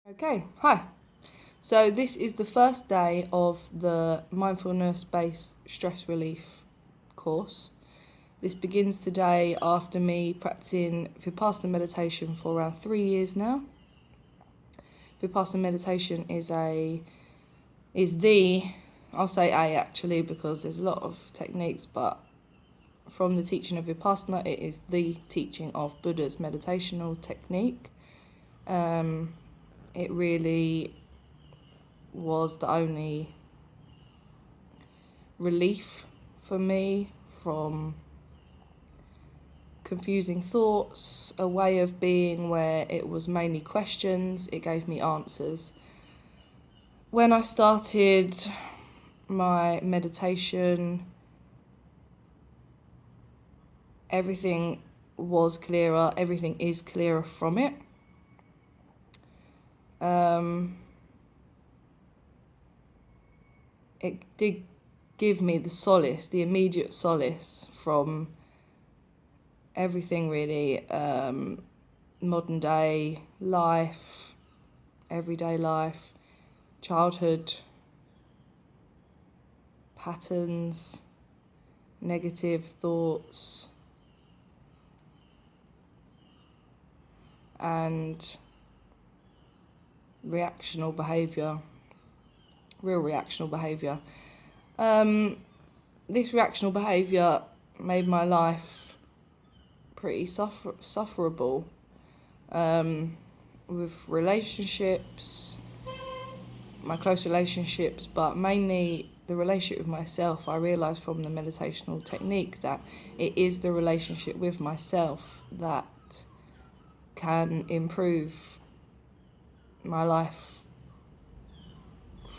Okay, hi. So this is the first day of the mindfulness-based stress relief course. This begins today after me practicing vipassana meditation for around 3 years now. Vipassana meditation I'll say A actually because there's a lot of techniques, but from the teaching of vipassana, it is the teaching of Buddha's meditational technique. It really was the only relief for me from confusing thoughts, a way of being where it was mainly questions. It gave me answers. When I started my meditation, everything was clearer, everything is clearer from it. It did give me the solace, the immediate solace from everything really, modern day life, everyday life, childhood patterns, negative thoughts, and reactional behaviour, real reactional behaviour. This reactional behaviour made my life pretty sufferable, with relationships, my close relationships, but mainly the relationship with myself. I realised from the meditational technique that it is the relationship with myself that can improve my life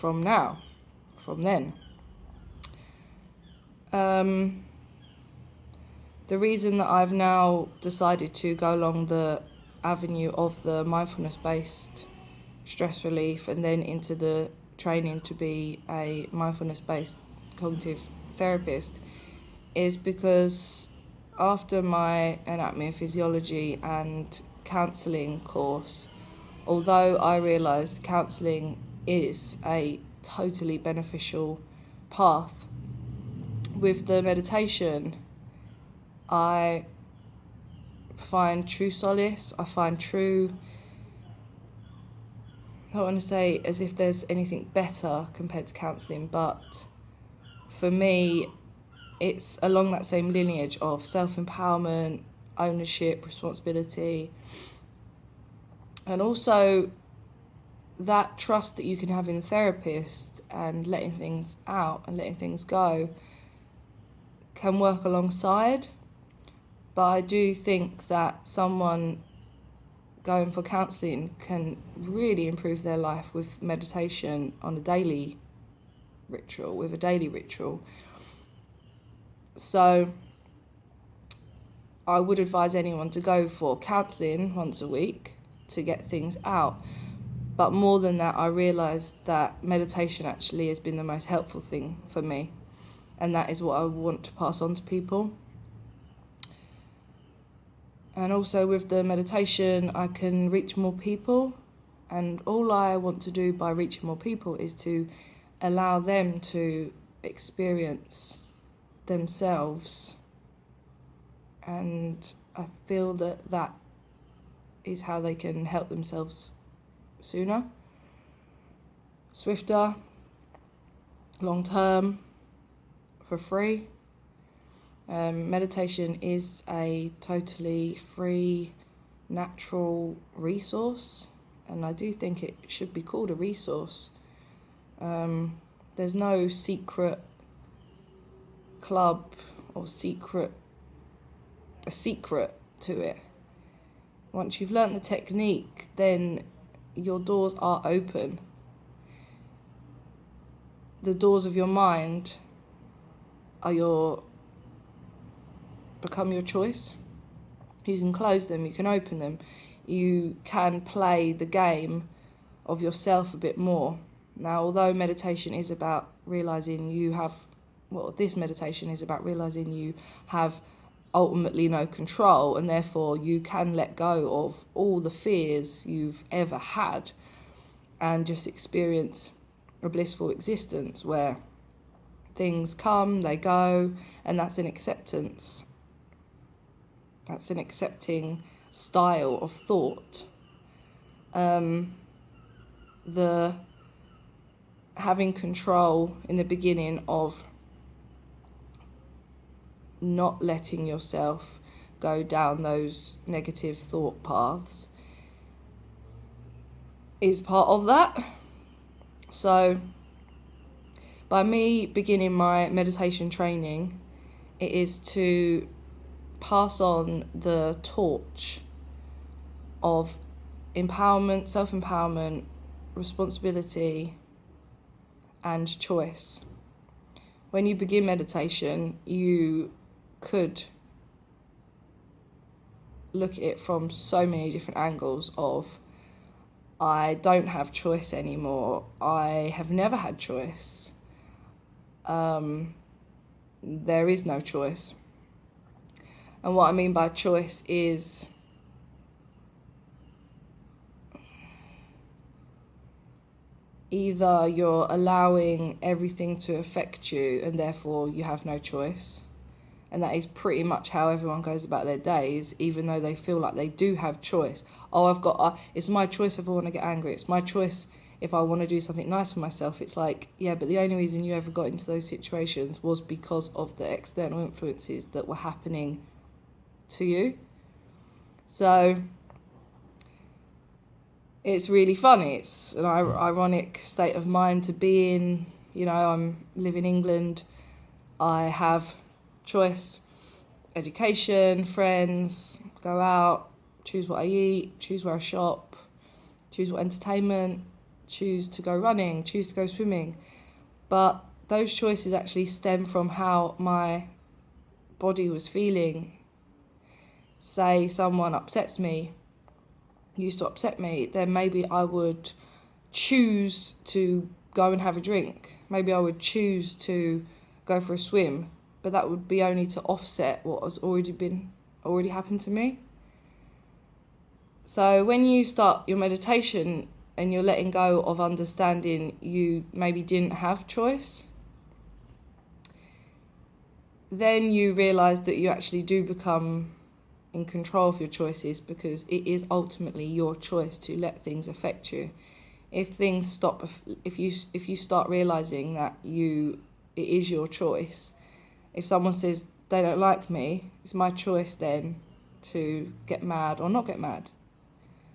from then. The reason that I've now decided to go along the avenue of the mindfulness-based stress relief and then into the training to be a mindfulness-based cognitive therapist is because after my anatomy and physiology and counselling course, although I realised counselling is a totally beneficial path, with the meditation I find true solace. I find true, I don't want to say as if there's anything better compared to counselling, but for me it's along that same lineage of self-empowerment, ownership, responsibility, and also that trust that you can have in a therapist and letting things out and letting things go can work alongside. But I do think that someone going for counselling can really improve their life with meditation on a daily ritual, So I would advise anyone to go for counselling once a week to get things out. But more than that, I realised that meditation actually has been the most helpful thing for me, and that is what I want to pass on to people. And also with the meditation, I can reach more people, and all I want to do by reaching more people is to allow them to experience themselves, and I feel that that is how they can help themselves sooner, swifter, long term, for free. Meditation is a totally free, natural resource, and I do think it should be called a resource. There's no secret club or a secret to it. Once you've learnt the technique, then your doors are open. The doors of your mind become your choice. You can close them, you can open them, you can play the game of yourself a bit more. Now, although meditation is about realising this meditation is about realising you have ultimately no control, and therefore you can let go of all the fears you've ever had. and just experience a blissful existence where things come, they go, and that's an acceptance. That's an accepting style of thought. The having control in the beginning of not letting yourself go down those negative thought paths is part of that. So by me beginning my meditation training, it is to pass on the torch of empowerment, self-empowerment, responsibility and choice. When you begin meditation, you could look at it from so many different angles of, I don't have choice anymore, I have never had choice, there is no choice. And what I mean by choice is either you're allowing everything to affect you and therefore you have no choice, and that is pretty much how everyone goes about their days, even though they feel like they do have choice. Oh, it's my choice if I want to get angry, it's my choice if I want to do something nice for myself. It's like, yeah, but the only reason you ever got into those situations was because of the external influences that were happening to you. So it's really funny. It's an ironic state of mind to be in. You know, I live in England, I have choice, education, friends, go out, choose what I eat, choose where I shop, choose what entertainment, choose to go running, choose to go swimming. But those choices actually stem from how my body was feeling. Say someone used to upset me, then maybe I would choose to go and have a drink. Maybe I would choose to go for a swim, but that would be only to offset what has already happened to me. So when you start your meditation and you're letting go of understanding you maybe didn't have choice, then you realise that you actually do become in control of your choices, because it is ultimately your choice to let things affect you. If things stop, if you start realising that it is your choice. If someone says they don't like me, it's my choice then to get mad or not get mad.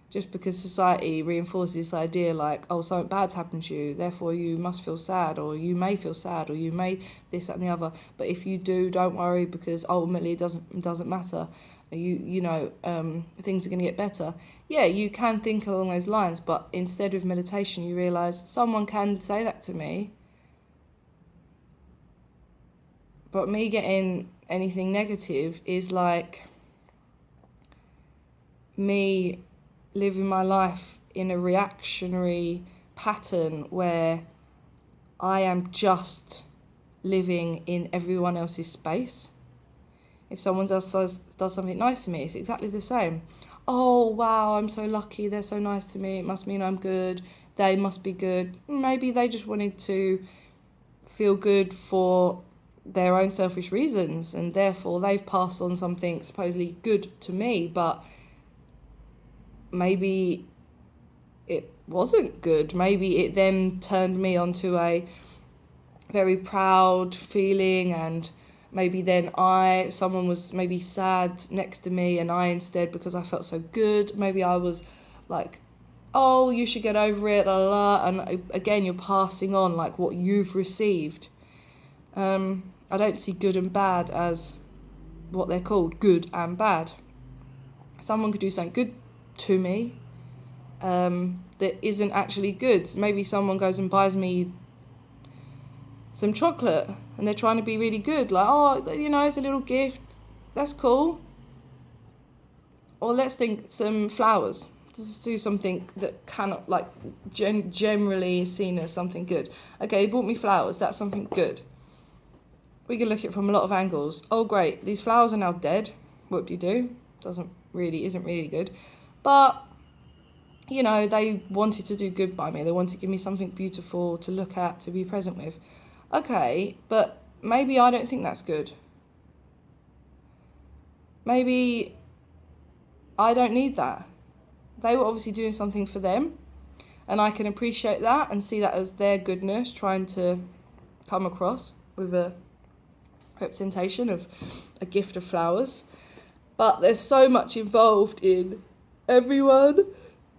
Just because society reinforces this idea like, oh, something bad's happened to you, therefore you must feel sad, or you may feel sad, or you may this, that and the other. But if you do, don't worry, because ultimately it doesn't matter. You know, things are going to get better. Yeah, you can think along those lines, but instead of meditation, you realise someone can say that to me, but me getting anything negative is like me living my life in a reactionary pattern where I am just living in everyone else's space. If someone does something nice to me, it's exactly the same. Oh, wow, I'm so lucky, they're so nice to me, it must mean I'm good, they must be good. Maybe they just wanted to feel good for their own selfish reasons, and therefore they've passed on something supposedly good to me, but maybe it wasn't good. Maybe it then turned me onto a very proud feeling, and maybe then someone was maybe sad next to me, and I instead, because I felt so good, maybe I was like, oh, you should get over it, la la, and again, you're passing on like what you've received. I don't see good and bad as what they're called, good and bad. Someone could do something good to me that isn't actually good. Maybe someone goes and buys me some chocolate and they're trying to be really good, like, oh, you know, it's a little gift, that's cool. Or let's think some flowers. Let's do something that cannot, like, generally is seen as something good. Okay, they bought me flowers, that's something good. We can look at it from a lot of angles. Oh great, these flowers are now dead, whoop-de-doo, isn't really good. But you know, they wanted to do good by me. They wanted to give me something beautiful to look at, to be present with. Okay, but maybe I don't think that's good. Maybe I don't need that. They were obviously doing something for them, and I can appreciate that and see that as their goodness trying to come across with a representation of a gift of flowers. But there's so much involved in everyone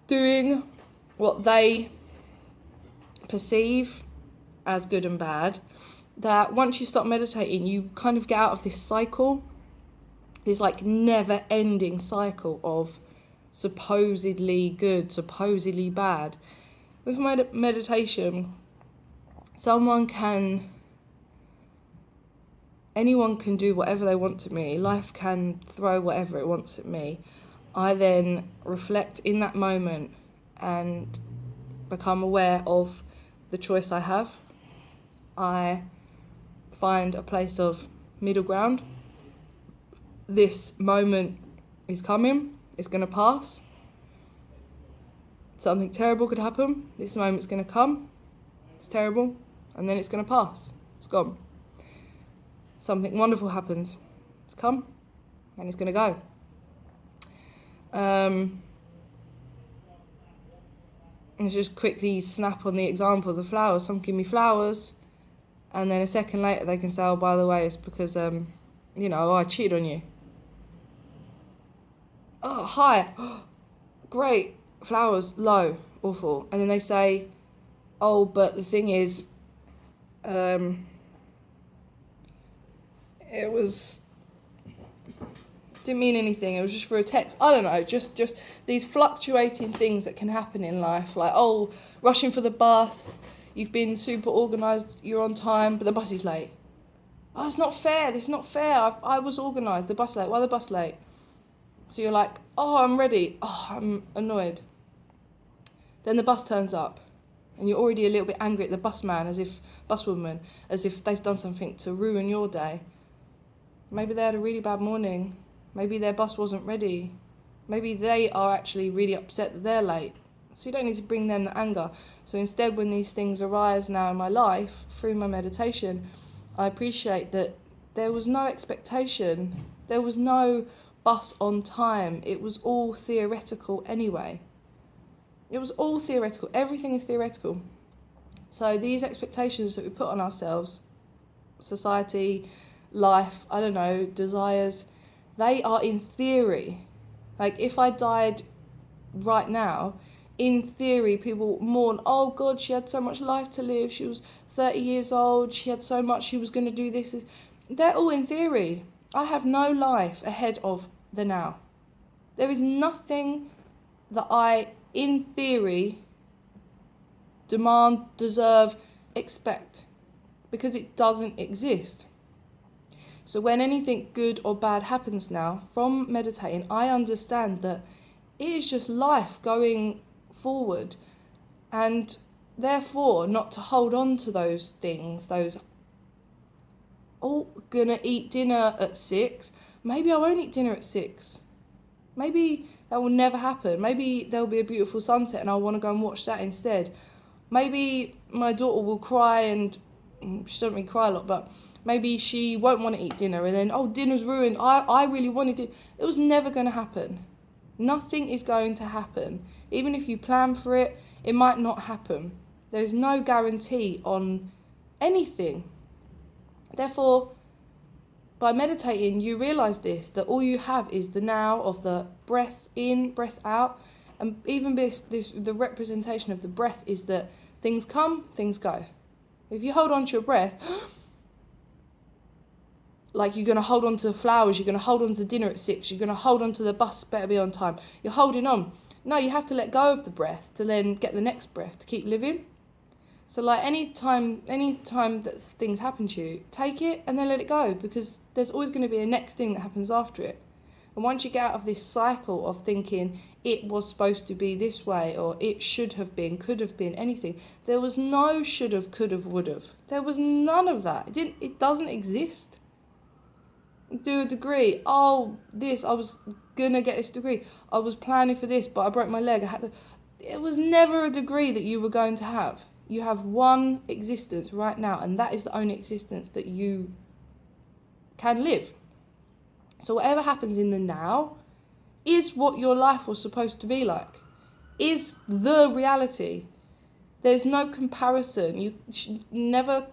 doing what they perceive as good and bad, that once you start meditating, you kind of get out of this cycle, this like never ending cycle of supposedly good, supposedly bad. With meditation, anyone can do whatever they want to me. Life can throw whatever it wants at me. I then reflect in that moment and become aware of the choice I have. I find a place of middle ground. This moment is coming, it's going to pass. Something terrible could happen. This moment's going to come, it's terrible, and then it's going to pass, it's gone. Something wonderful happens, it's come, and it's going to go. Let's just quickly snap on the example of the flowers. Some give me flowers, and then a second later they can say, oh, by the way, it's because, I cheated on you. Oh, hi, great, flowers, low, awful. And then they say, oh, but the thing is, it was, didn't mean anything, it was just for a text. I don't know, just these fluctuating things that can happen in life, like, oh, rushing for the bus, you've been super organised, you're on time, but the bus is late. Oh, it's not fair, this is not fair, I was organised, the bus is late, why the bus late? So you're like, oh, I'm ready, oh, I'm annoyed. Then the bus turns up, and you're already a little bit angry at the busman, buswoman, as if they've done something to ruin your day. Maybe they had a really bad morning. Maybe their bus wasn't ready. Maybe they are actually really upset that they're late. So you don't need to bring them the anger. So instead, when these things arise now in my life, through my meditation, I appreciate that there was no expectation. There was no bus on time. It was all theoretical anyway. It was all theoretical. Everything is theoretical. So these expectations that we put on ourselves, society, life, I don't know, desires, they are in theory. Like, if I died right now, in theory, people mourn, oh God, she had so much life to live, she was 30 years old, she had so much, she was going to do this. They're all in theory. I have no life ahead of the now. There is nothing that I, in theory, demand, deserve, expect, because it doesn't exist. So when anything good or bad happens now, from meditating, I understand that it is just life going forward, and therefore not to hold on to those things, gonna eat dinner at 6, maybe I won't eat dinner at 6, maybe that will never happen, maybe there'll be a beautiful sunset and I'll want to go and watch that instead. Maybe my daughter will cry, and she doesn't really cry a lot, but maybe she won't want to eat dinner, and then, oh, dinner's ruined, I really wanted it. It was never going to happen. Nothing is going to happen. Even if you plan for it, it might not happen. There's no guarantee on anything. Therefore, by meditating, you realise that all you have is the now of the breath in, breath out, and even the representation of the breath is that things come, things go. If you hold on to your breath, like you're going to hold on to the flowers, you're going to hold on to dinner at 6, you're going to hold on to the bus, better be on time, you're holding on. No, you have to let go of the breath to then get the next breath, to keep living. So like any time that things happen to you, take it and then let it go, because there's always going to be a next thing that happens after it. And once you get out of this cycle of thinking it was supposed to be this way, or it should have been, could have been, anything, there was no should have, could have, would have. There was none of that. It doesn't exist. Do a degree. Oh, I was gonna get this degree. I was planning for this, but I broke my leg. I had to. it was never a degree that you were going to have. You have one existence right now, and that is the only existence that you can live. So whatever happens in the now is what your life was supposed to be like, is the reality. There's no comparison. You never,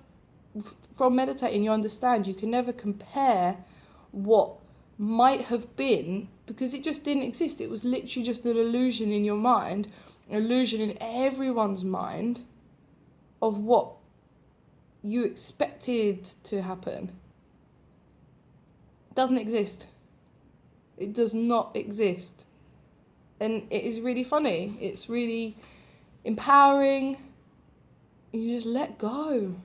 from meditating, you understand you can never compare what might have been, because it just didn't exist. It was literally just an illusion in your mind, an illusion in everyone's mind of what you expected to happen. It doesn't exist. It does not exist. And it is really funny. It's really empowering. You just let go.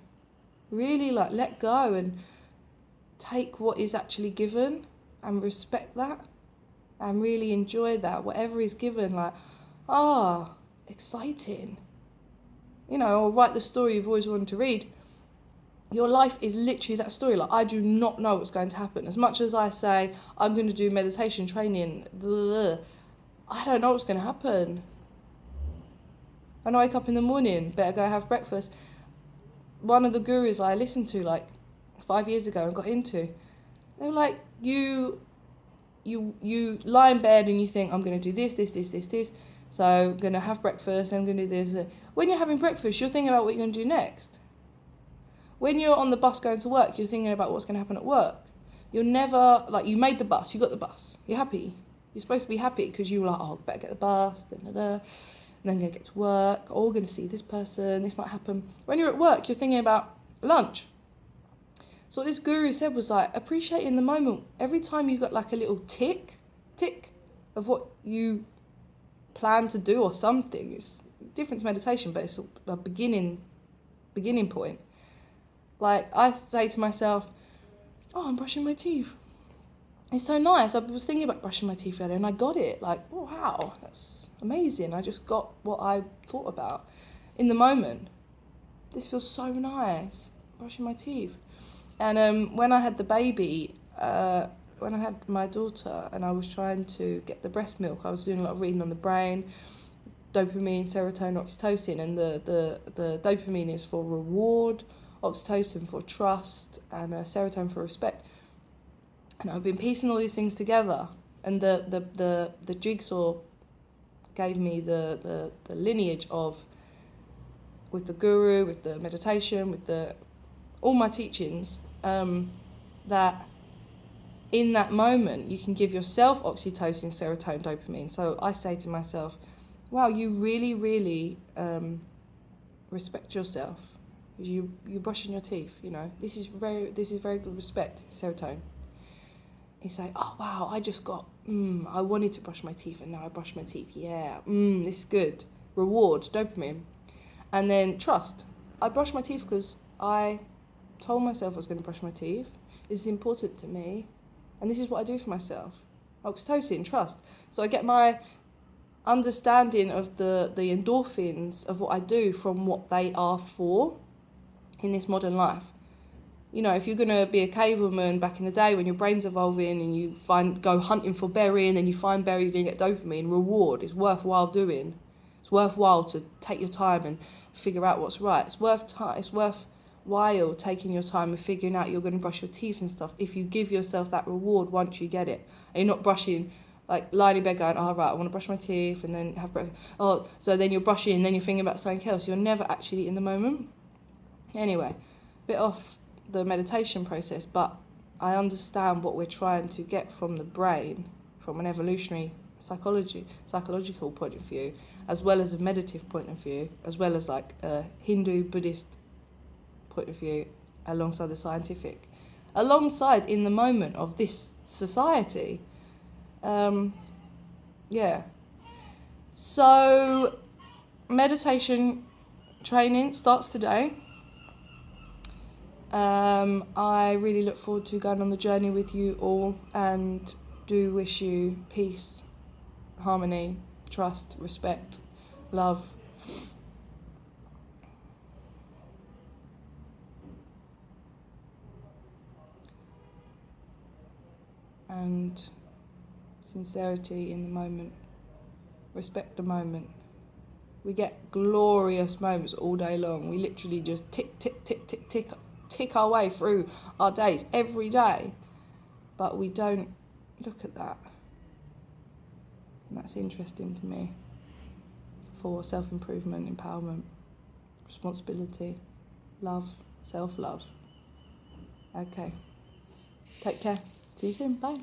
Really, like, let go and take what is actually given and respect that and really enjoy that. Whatever is given, like, exciting. You know, or write the story you've always wanted to read. Your life is literally that story. Like, I do not know what's going to happen. As much as I say, I'm going to do meditation training, I don't know what's going to happen. When I wake up in the morning, better go have breakfast. One of the gurus I listened to like 5 years ago and got into, they were like, you lie in bed and you think, I'm going to do this. So I'm going to have breakfast, I'm going to do this. When you're having breakfast, you're thinking about what you're going to do next. When you're on the bus going to work, you're thinking about what's going to happen at work. You're never, like, you made the bus, you got the bus, you're happy. You're supposed to be happy because you were like, oh, better get the bus, and then I'm going to get to work, or we're going to see this person, this might happen. When you're at work, you're thinking about lunch. So what this guru said was, like, appreciate in the moment. Every time you got like a little tick of what you plan to do or something, it's different to meditation, but it's a beginning point. Like, I say to myself, oh, I'm brushing my teeth. It's so nice. I was thinking about brushing my teeth earlier and I got it. Like, oh, wow, that's amazing. I just got what I thought about in the moment. This feels so nice, brushing my teeth. And when I had the baby, when I had my daughter and I was trying to get the breast milk, I was doing a lot of reading on the brain, dopamine, serotonin, oxytocin, and the dopamine is for reward, oxytocin for trust, and serotonin for respect. And I've been piecing all these things together, and the jigsaw gave me the lineage of, with the guru, with the meditation, with all my teachings, that in that moment you can give yourself oxytocin, serotonin, dopamine. So I say to myself, wow, you really, really respect yourself. You're brushing your teeth, you know. This is very good respect, serotonin. It's like, oh wow, I just got, I wanted to brush my teeth and now I brush my teeth. Yeah, this is good. Reward, dopamine. And then trust. I brushed my teeth because I told myself I was going to brush my teeth. This is important to me. And this is what I do for myself. Oxytocin, trust. So I get my understanding of the endorphins of what I do from what they are for in this modern life. You know, if you're going to be a cavewoman back in the day when your brain's evolving and you go hunting for berry and then you find berry, you're going to get dopamine. Reward is worthwhile doing. It's worthwhile to take your time and figure out what's right. It's worthwhile taking your time and figuring out you're going to brush your teeth and stuff if you give yourself that reward once you get it. And you're not brushing, like lying in bed going, oh right, I want to brush my teeth and then have breakfast. Oh, so then you're brushing and then you're thinking about something else. You're never actually in the moment. Anyway, bit off the meditation process, but I understand what we're trying to get from the brain, from an evolutionary psychological point of view, as well as a meditative point of view, as well as like a Hindu, Buddhist point of view, alongside the scientific, alongside in the moment of this society. So meditation training starts today. I really look forward to going on the journey with you all, and do wish you peace, harmony, trust, respect, love. And sincerity in the moment. Respect the moment. We get glorious moments all day long. We literally just tick our way through our days every day, but we don't look at that. And that's interesting to me for self-improvement, empowerment, responsibility, love, self-love. Okay, take care. See you soon. Bye.